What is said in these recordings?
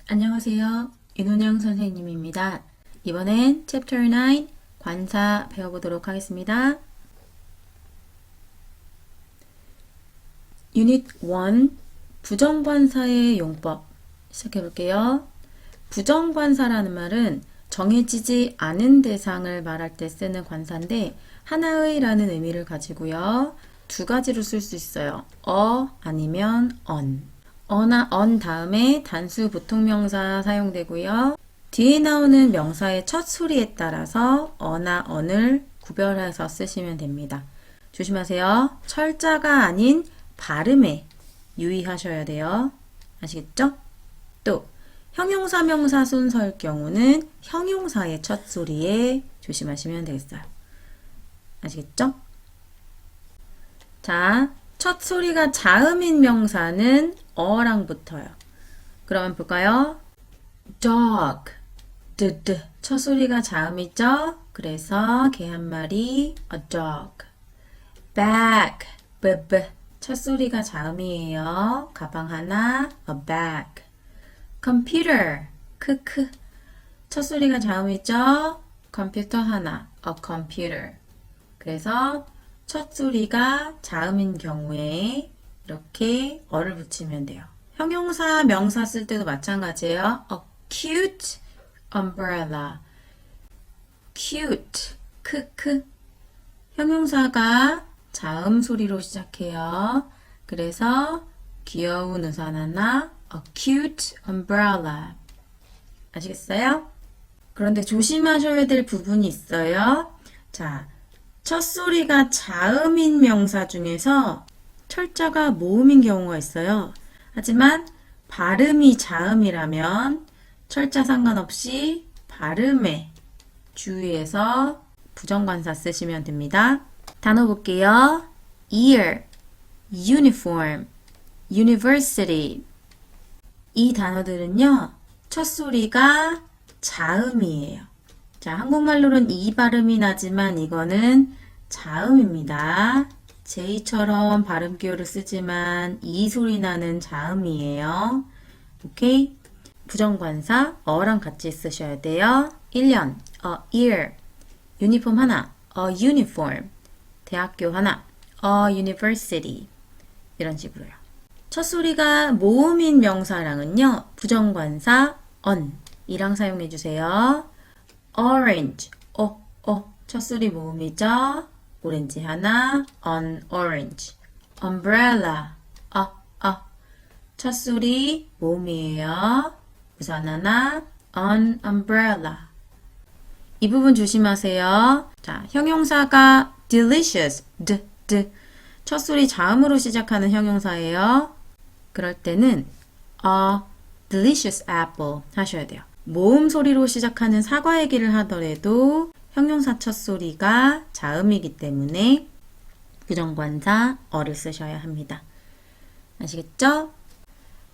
안녕하세요. 윤은영 선생님입니다. 이번엔 Chapter 9 관사 배워보도록 하겠습니다. Unit 1 부정관사의 용법 시작해볼게요. 부정관사라는 말은 정해지지 않은 대상을 말할 때 쓰는 관사인데 하나의 라는 의미를 가지고요. 두 가지로 쓸 수 있어요. 아니면 어나 on 다음에 단수 보통명사 사용되고요. 뒤에 나오는 명사의 첫 소리에 따라서 어나 on을 구별해서 쓰시면 됩니다. 조심하세요. 철자가 아닌 발음에 유의하셔야 돼요. 아시겠죠? 또 형용사 명사 순서일 경우는 형용사의 첫 소리에 조심하시면 되겠어요. 아시겠죠? 자, 첫 소리가 자음인 명사는 어랑 붙어요. 그러면 볼까요? dog, 첫 소리가 자음이죠? 그래서 개 한 마리, a dog. bag, 첫 소리가 자음이에요. 가방 하나, a bag. computer, 첫 소리가 자음이죠? 컴퓨터 하나, a computer. 그래서 첫 소리가 자음인 경우에 이렇게 어를 붙이면 돼요. 형용사, 명사 쓸 때도 마찬가지예요. A cute umbrella. cute, 형용사가 자음 소리로 시작해요. 그래서 귀여운 우산 하나, a cute umbrella. 아시겠어요? 그런데 조심하셔야 될 부분이 있어요. 자, 첫 소리가 자음인 명사 중에서 철자가 모음인 경우가 있어요. 하지만 발음이 자음이라면 철자 상관없이 발음에 주의해서 부정관사 쓰시면 됩니다. 단어 볼게요. ear, uniform, university. 이 단어들은요. 첫 소리가 자음이에요. 자, 한국말로는 이 발음이 나지만 이거는 자음입니다. J처럼 발음 기호를 쓰지만 이 소리 나는 자음이에요. 오케이? 부정관사 어랑 같이 쓰셔야 돼요. 1년 a year, 유니폼 하나 a uniform, 대학교 하나 a university. 이런 식으로요. 첫 소리가 모음인 명사랑은요. 부정관사 on 이랑 사용해 주세요. orange, 첫 소리 모음이죠. 오렌지 하나, an orange. umbrella, 첫 소리 모음이에요. 우산 하나, an umbrella. 이 부분 조심하세요. 자, 형용사가 delicious, 첫 소리 자음으로 시작하는 형용사예요. 그럴 때는 a delicious apple 하셔야 돼요. 모음 소리로 시작하는 사과 얘기를 하더라도 형용사 첫 소리가 자음이기 때문에 부정관사 어를 쓰셔야 합니다. 아시겠죠?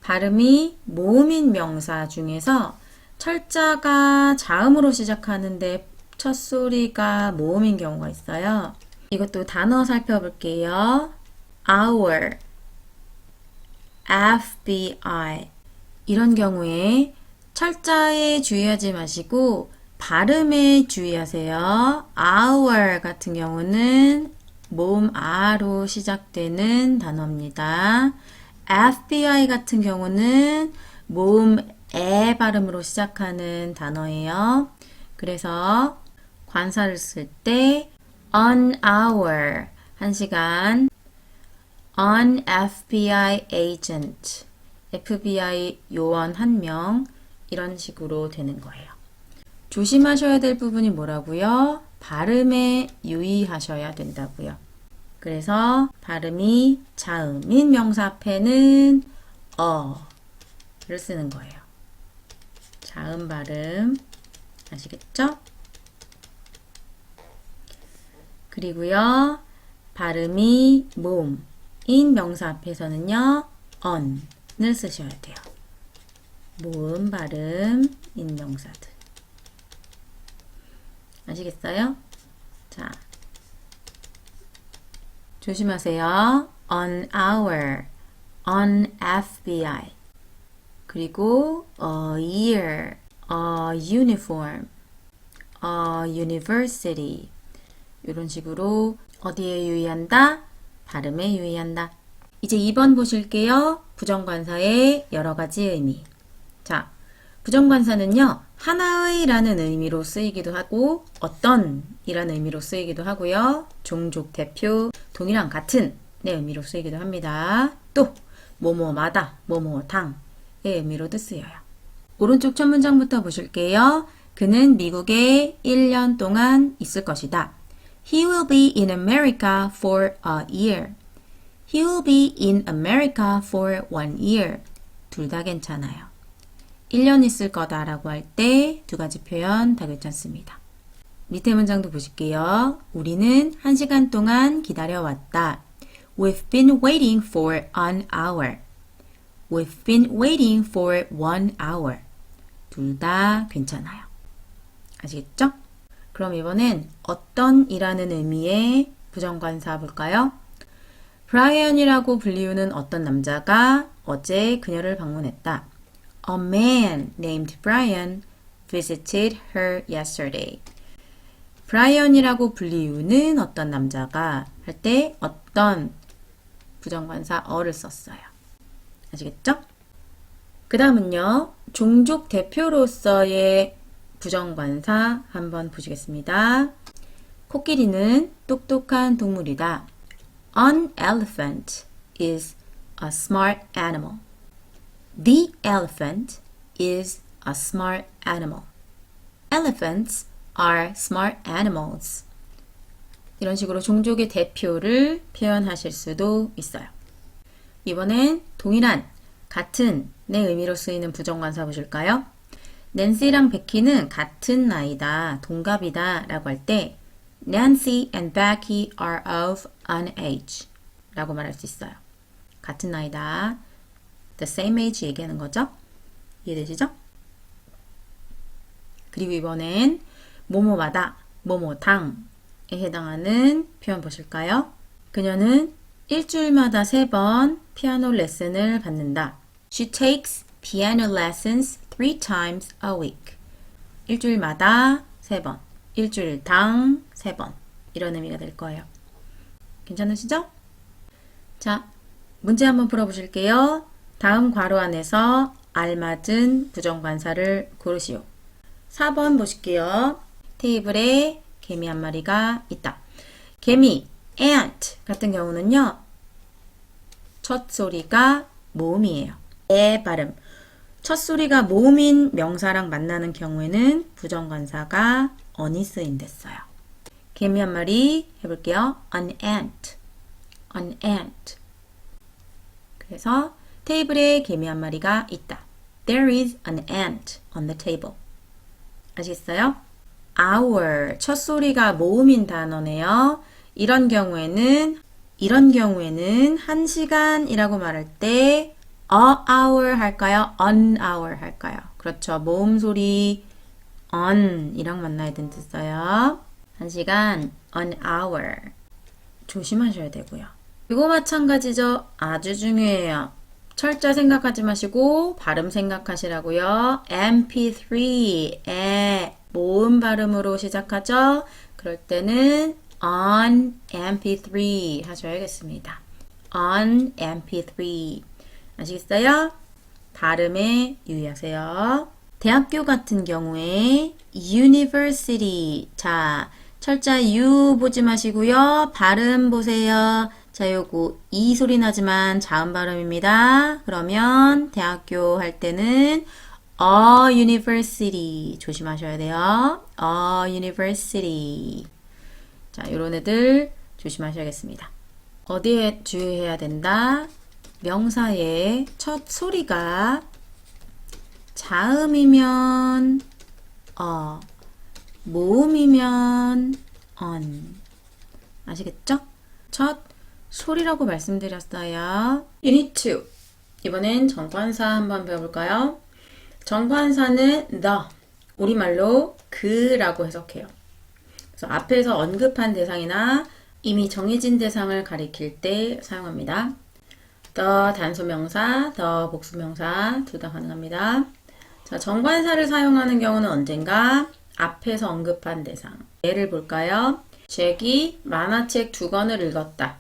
발음이 모음인 명사 중에서 철자가 자음으로 시작하는데 첫 소리가 모음인 경우가 있어요. 이것도 단어 살펴볼게요. our, FBI. 이런 경우에 철자에 주의하지 마시고 발음에 주의하세요. our 같은 경우는 모음 아로 시작되는 단어입니다. FBI 같은 경우는 모음 에 발음으로 시작하는 단어예요. 그래서 관사를 쓸 때 on hour, 1시간, on FBI agent, FBI 요원 1명, 이런 식으로 되는 거예요. 조심하셔야 될 부분이 뭐라고요? 발음에 유의하셔야 된다고요. 그래서 발음이 자음인 명사 앞에는 어를 쓰는 거예요. 자음 발음 아시겠죠? 그리고요. 발음이 모음인 명사 앞에서는요. on을 쓰셔야 돼요. 모음 발음인 명사들. 아시겠어요? 자, 조심하세요. on our, on FBI. 그리고 a year, a uniform, a university 이런 식으로 어디에 유의한다? 발음에 유의한다. 이제 2번 보실게요. 부정관사의 여러 가지 의미. 자, 부정관사는요. 하나의 라는 의미로 쓰이기도 하고 어떤 이라는 의미로 쓰이기도 하고요. 종족, 대표, 동일한, 같은 의 의미로 쓰이기도 합니다. 또 뭐뭐마다, 뭐뭐당의 의미로도 쓰여요. 오른쪽 첫 문장부터 보실게요. 그는 미국에 1년 동안 있을 것이다. He will be in America for a year. He will be in America for 1 year. 둘 다 괜찮아요. 1년 있을 거다 라고 할 때 두 가지 표현 다 괜찮습니다. 밑에 문장도 보실게요. 우리는 1시간 동안 기다려왔다. We've been waiting for an hour. We've been waiting for 1 hour. 둘 다 괜찮아요. 아시겠죠? 그럼 이번엔 어떤 이라는 의미의 부정관사 볼까요? 브라이언이라고 불리우는 어떤 남자가 어제 그녀를 방문했다. A man named Brian visited her yesterday. 브라이언이라고 불리우는 어떤 남자가 할 때 어떤 부정관사 어를 썼어요. 아시겠죠? 그 다음은요. 종족 대표로서의 부정관사 한번 보시겠습니다. 코끼리는 똑똑한 동물이다. An elephant is a smart animal. The elephant is a smart animal. Elephants are smart animals. 이런 식으로 종족의 대표를 표현하실 수도 있어요. 이번엔 동일한, 같은 의 의미로 쓰이는 부정관사 보실까요? 낸시랑 베키는 같은 나이다, 동갑이다 라고 할 때 Nancy and Becky are of an age 라고 말할 수 있어요. 같은 나이다. The same age 얘기하는 거죠. 이해되시죠? 그리고 이번엔 뭐뭐마다, 뭐뭐당에 해당하는 표현 보실까요? 그녀는 일주일마다 3번 피아노 레슨을 받는다. She takes piano lessons 3 times a week. 일주일마다 3번, 일주일당 3번 이런 의미가 될 거예요. 괜찮으시죠? 자, 문제 한번 풀어보실게요. 다음 괄호 안에서 알맞은 부정관사를 고르시오. 4번 보실게요. 테이블에 개미 한 마리가 있다. 개미, ant 같은 경우는요. 첫 소리가 모음이에요. 에 발음. 첫 소리가 모음인 명사랑 만나는 경우에는 부정관사가 on이 쓰인댔어요. 개미 한 마리 해볼게요. An ant. An ant. 그래서 테이블에 개미 한 마리가 있다. There is an ant on the table. 아시겠어요? Hour. 첫 소리가 모음인 단어네요. 이런 경우에는 1시간이라고 말할 때 a hour 할까요? an hour 할까요? 그렇죠. 모음 소리 on 이랑 만나야 된댔어요. 1시간, an hour. 조심하셔야 되고요. 이거 마찬가지죠. 아주 중요해요. 철자 생각하지 마시고 발음 생각하시라고요. mp3에 모음 발음으로 시작하죠. 그럴 때는 on mp3 하셔야겠습니다. on mp3 아시겠어요? 발음에 유의하세요. 대학교 같은 경우에 university. 자, 철자 U 보지 마시고요. 발음 보세요. 자, 요거 이 소리 나지만 자음 발음입니다. 그러면 대학교 할 때는 a university 조심하셔야 돼요. a university. 자, 요런 애들 조심하셔야겠습니다. 어디에 주의해야 된다? 명사의 첫 소리가 자음이면 모음이면 on. 아시겠죠? 첫 소리라고 말씀드렸어요. Unit 2. 이번엔 정관사 한번 배워볼까요? 정관사는 the, 우리말로 그라고 해석해요. 그래서 앞에서 언급한 대상이나 이미 정해진 대상을 가리킬 때 사용합니다. the 단수명사, the 복수명사 둘 다 가능합니다. 자, 정관사를 사용하는 경우는 언젠가 앞에서 언급한 대상. 예를 볼까요? 잭이 만화책 2권을 읽었다.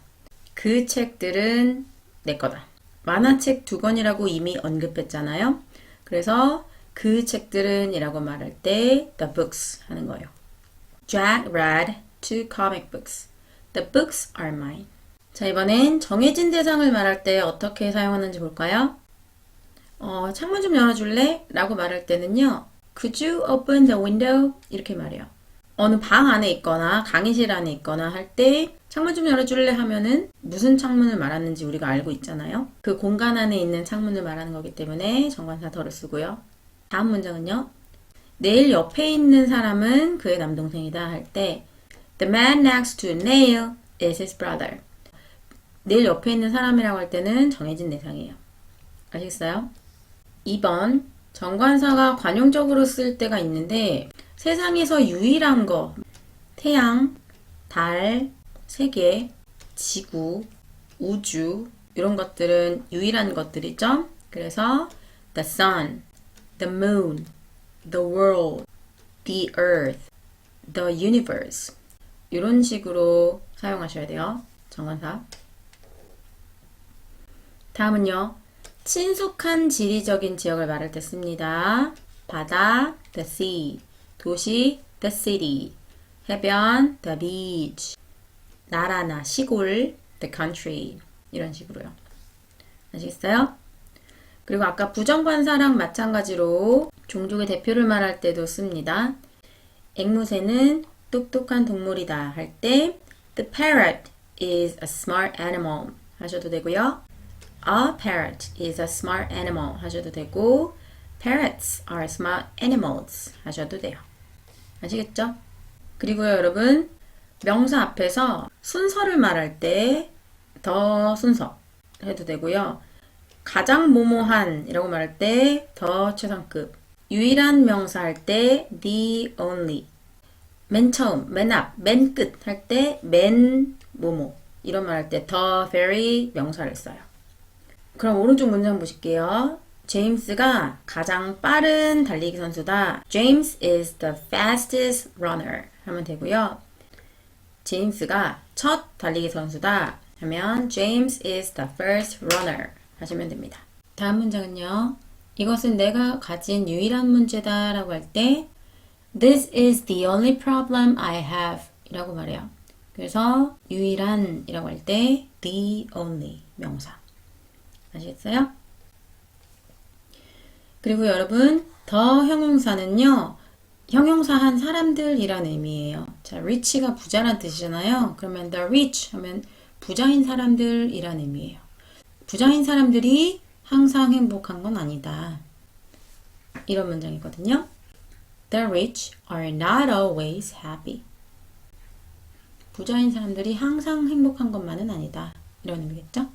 그 책들은 내 거다. 만화책 2권이라고 이미 언급했잖아요. 그래서 그 책들은 이라고 말할 때 the books 하는 거예요. Jack read 2 comic books. The books are mine. 자, 이번엔 정해진 대상을 말할 때 어떻게 사용하는지 볼까요? 창문 좀 열어줄래? 라고 말할 때는요. Could you open the window? 이렇게 말해요. 어느 방 안에 있거나 강의실 안에 있거나 할 때 창문 좀 열어줄래 하면은 무슨 창문을 말하는지 우리가 알고 있잖아요. 그 공간 안에 있는 창문을 말하는 거기 때문에 정관사 더를 쓰고요. 다음 문장은요. 내일 옆에 있는 사람은 그의 남동생이다 할 때 The man next to Neil is his brother. 내일 옆에 있는 사람이라고 할 때는 정해진 대상이에요. 아시겠어요? 2번 정관사가 관용적으로 쓸 때가 있는데 세상에서 유일한 거 태양, 달, 세계, 지구, 우주 이런 것들은 유일한 것들이죠. 그래서 the sun, the moon, the world, the earth, the universe 이런 식으로 사용하셔야 돼요. 정관사. 다음은요. 친숙한 지리적인 지역을 말할 때 씁니다. 바다, the sea, 도시, the city, 해변, the beach, 나라나 시골, the country 이런 식으로요. 아시겠어요? 그리고 아까 부정관사랑 마찬가지로 종족의 대표를 말할 때도 씁니다. 앵무새는 똑똑한 동물이다 할 때 The parrot is a smart animal 하셔도 되고요. A parrot is a smart animal 하셔도 되고 Parrots are smart animals 하셔도 돼요. 아시겠죠? 그리고요 여러분 명사 앞에서 순서를 말할 때 더 순서 해도 되고요. 가장 뭐뭐한 이라고 말할 때 더 최상급 유일한 명사 할 때 the only 맨 처음, 맨 앞, 맨 끝 할 때 맨 뭐뭐 이런 말 할 때 the very 명사를 써요. 그럼 오른쪽 문장 보실게요. 제임스가 가장 빠른 달리기 선수다. James is the fastest runner 하면 되고요. 제임스가 첫 달리기 선수다 하면 James is the first runner 하시면 됩니다. 다음 문장은요. 이것은 내가 가진 유일한 문제다 라고 할 때 This is the only problem I have 이라고 말해요. 그래서 유일한 이라고 할 때 the only 명사. 아시겠어요? 그리고 여러분 더 형용사는요. 형용사한 사람들이란 의미예요. 자, rich가 부자란 뜻이잖아요. 그러면 the rich 하면 부자인 사람들이란 의미예요. 부자인 사람들이 항상 행복한 건 아니다. 이런 문장이거든요. The rich are not always happy. 부자인 사람들이 항상 행복한 것만은 아니다. 이런 의미겠죠?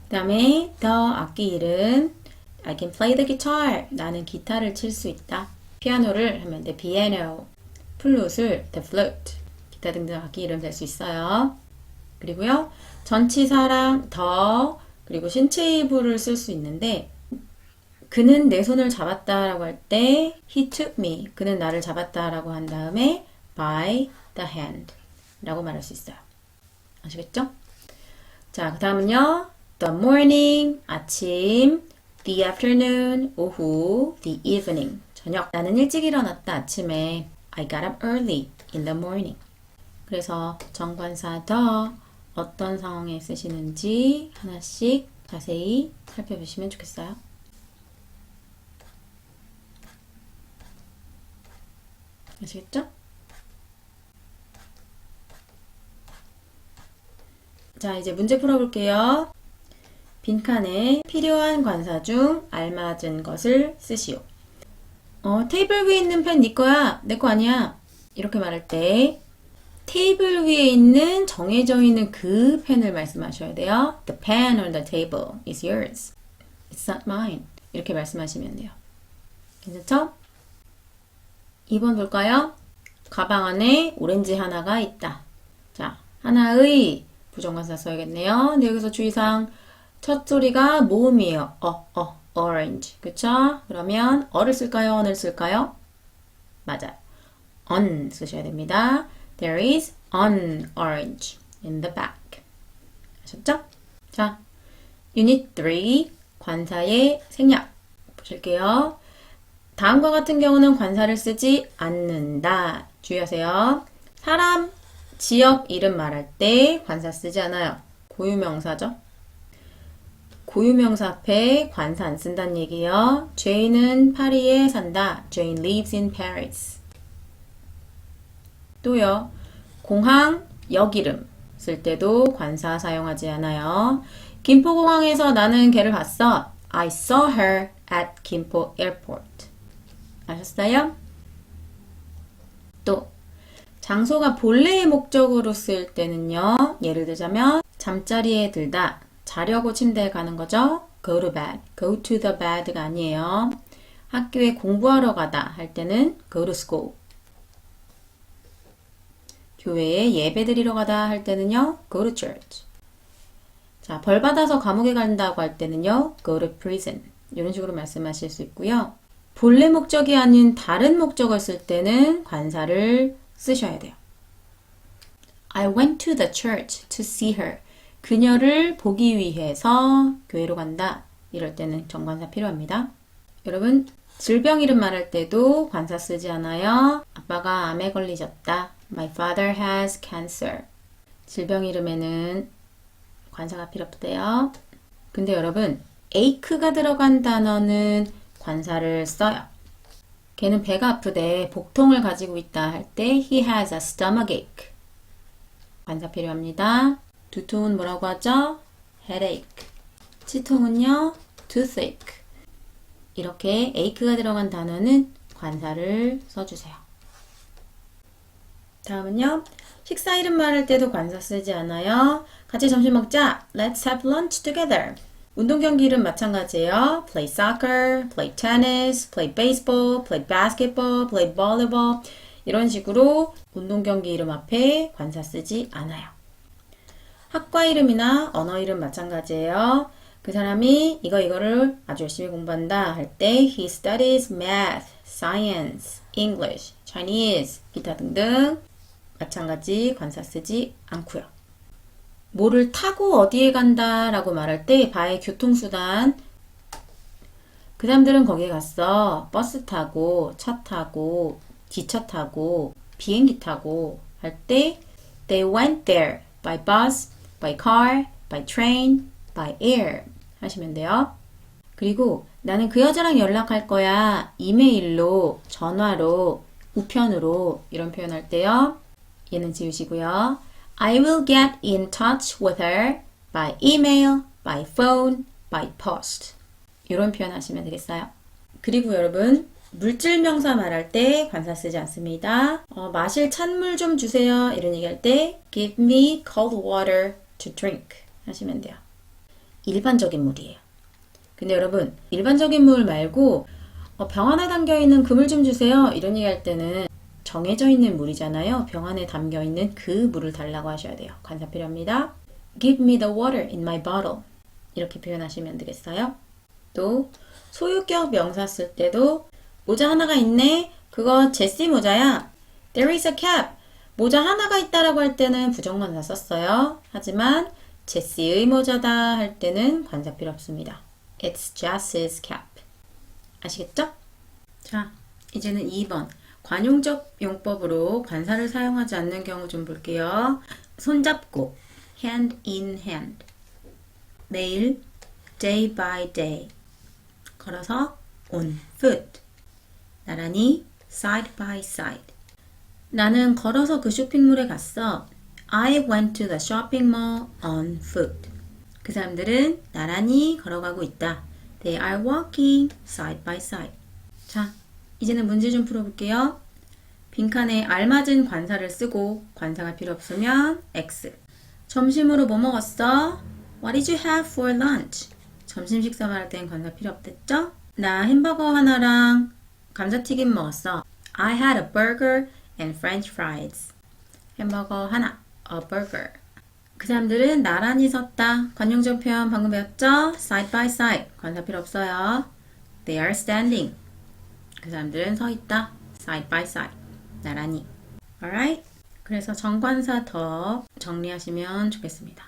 그 다음에 the 악기 이름 I can play the guitar. 나는 기타를 칠 수 있다. 피아노를 하면 the piano. 플룻을 the flute. 기타 등등 악기 이름 될 수 있어요. 그리고요. 전치사랑 더 그리고 신체 일부를 쓸 수 있는데 그는 내 손을 잡았다라고 할 때 he took me. 그는 나를 잡았다라고 한 다음에 by the hand 라고 말할 수 있어요. 아시겠죠? 자, 그 다음은요. the morning, 아침, the afternoon, 오후, the evening, 저녁. 나는 일찍 일어났다, 아침에. I got up early in the morning. 그래서 정관사 the 어떤 상황에 쓰시는지 하나씩 자세히 살펴보시면 좋겠어요. 아시겠죠? 자, 이제 문제 풀어볼게요. 빈칸에 필요한 관사 중 알맞은 것을 쓰시오. 테이블 위에 있는 펜 네 거야. 내 거 아니야. 이렇게 말할 때 테이블 위에 있는 정해져 있는 그 펜을 말씀하셔야 돼요. The pen on the table is yours. It's not mine. 이렇게 말씀하시면 돼요. 괜찮죠? 2번 볼까요? 가방 안에 오렌지 하나가 있다. 자, 하나의 부정관사 써야겠네요. 근데 여기서 주의사항 첫 소리가 모음이에요. orange. 그쵸? 그러면 어를 쓸까요? on을 쓸까요? 맞아요. on 쓰셔야 됩니다. There is an orange in the bag. 아셨죠? 자, Unit 3 관사의 생략 보실게요. 다음과 같은 경우는 관사를 쓰지 않는다. 주의하세요. 사람, 지역 이름 말할 때 관사 쓰지 않아요. 고유명사죠. 고유명사 앞에 관사 안 쓴다는 얘기예요. Jane은 파리에 산다. Jane lives in Paris. 또요. 공항, 역 이름 쓸 때도 관사 사용하지 않아요. 김포공항에서 나는 걔를 봤어. I saw her at 김포 airport. 아셨어요? 또 장소가 본래의 목적으로 쓸 때는요. 예를 들자면 잠자리에 들다. 자려고 침대에 가는 거죠. Go to bed. Go to the bed가 아니에요. 학교에 공부하러 가다 할 때는 go to school. 교회에 예배 드리러 가다 할 때는요. go to church. 자, 벌 받아서 감옥에 간다고 할 때는요. go to prison. 이런 식으로 말씀하실 수 있고요. 본래 목적이 아닌 다른 목적을 쓸 때는 관사를 쓰셔야 돼요. I went to the church to see her. 그녀를 보기 위해서 교회로 간다. 이럴 때는 정관사 필요합니다. 여러분, 질병 이름 말할 때도 관사 쓰지 않아요. 아빠가 암에 걸리셨다. My father has cancer. 질병 이름에는 관사가 필요 없대요. 근데 여러분, ache가 들어간 단어는 관사를 써요. 걔는 배가 아프대. 복통을 가지고 있다 할 때 he has a stomach ache. 관사 필요합니다. 두통은 뭐라고 하죠? headache. 치통은요? toothache. 이렇게 ache가 들어간 단어는 관사를 써주세요. 다음은요. 식사 이름 말할 때도 관사 쓰지 않아요. 같이 점심 먹자. Let's have lunch together. 운동 경기 이름 마찬가지예요. Play soccer, play tennis, play baseball, play basketball, play volleyball. 이런 식으로 운동 경기 이름 앞에 관사 쓰지 않아요. 학과 이름이나 언어 이름 마찬가지예요. 그 사람이 이거를 아주 열심히 공부한다 할 때 he studies math, science, English, Chinese, 기타 등등 마찬가지 관사 쓰지 않고요. 뭐를 타고 어디에 간다 라고 말할 때 바의 교통수단 그 사람들은 거기에 갔어. 버스 타고 차 타고 기차 타고 비행기 타고 할 때 they went there by bus, by car, by train, by air 하시면 돼요. 그리고 나는 그 여자랑 연락할 거야. 이메일로, 전화로, 우편으로 이런 표현할 때요. 얘는 지우시고요. I will get in touch with her by email, by phone, by post. 이런 표현 하시면 되겠어요. 그리고 여러분, 물질 명사 말할 때 관사 쓰지 않습니다. 마실 찬물 좀 주세요. 이런 얘기할 때 give me cold water to drink 하시면 돼요. 일반적인 물이에요. 근데 여러분, 일반적인 물 말고 병 안에 담겨있는 그 물 좀 주세요. 이런 얘기할 때는 정해져 있는 물이잖아요. 병 안에 담겨있는 그 물을 달라고 하셔야 돼요. 관사 필요합니다. Give me the water in my bottle. 이렇게 표현하시면 되겠어요. 또 소유격 명사 쓸 때도 모자 하나가 있네. 그거 제시 모자야. There is a cap. 모자 하나가 있다라고 할 때는 부정관사 썼어요. 하지만 제시의 모자다 할 때는 관사 필요 없습니다. It's Jess's cap. 아시겠죠? 자, 이제는 2번. 관용적 용법으로 관사를 사용하지 않는 경우 좀 볼게요. 손잡고 hand in hand. 매일 day by day. 걸어서 on foot. 나란히 side by side. 나는 걸어서 그 쇼핑몰에 갔어. I went to the shopping mall on foot. 그 사람들은 나란히 걸어가고 있다. They are walking side by side. 자, 이제는 문제 좀 풀어볼게요. 빈칸에 알맞은 관사를 쓰고 관사가 필요 없으면 X. 점심으로 뭐 먹었어? What did you have for lunch? 점심 식사 말할 땐 관사 필요 없댔죠? 나 햄버거 하나랑 감자튀김 먹었어. I had a burger and french fries. 햄버거 하나, a burger. 그 사람들은 나란히 섰다. 관용적 표현 방금 배웠죠? side by side. 관사 필요 없어요. They are standing. 그 사람들은 서 있다. side by side. 나란히. Alright? 그래서 정관사 더 정리하시면 좋겠습니다.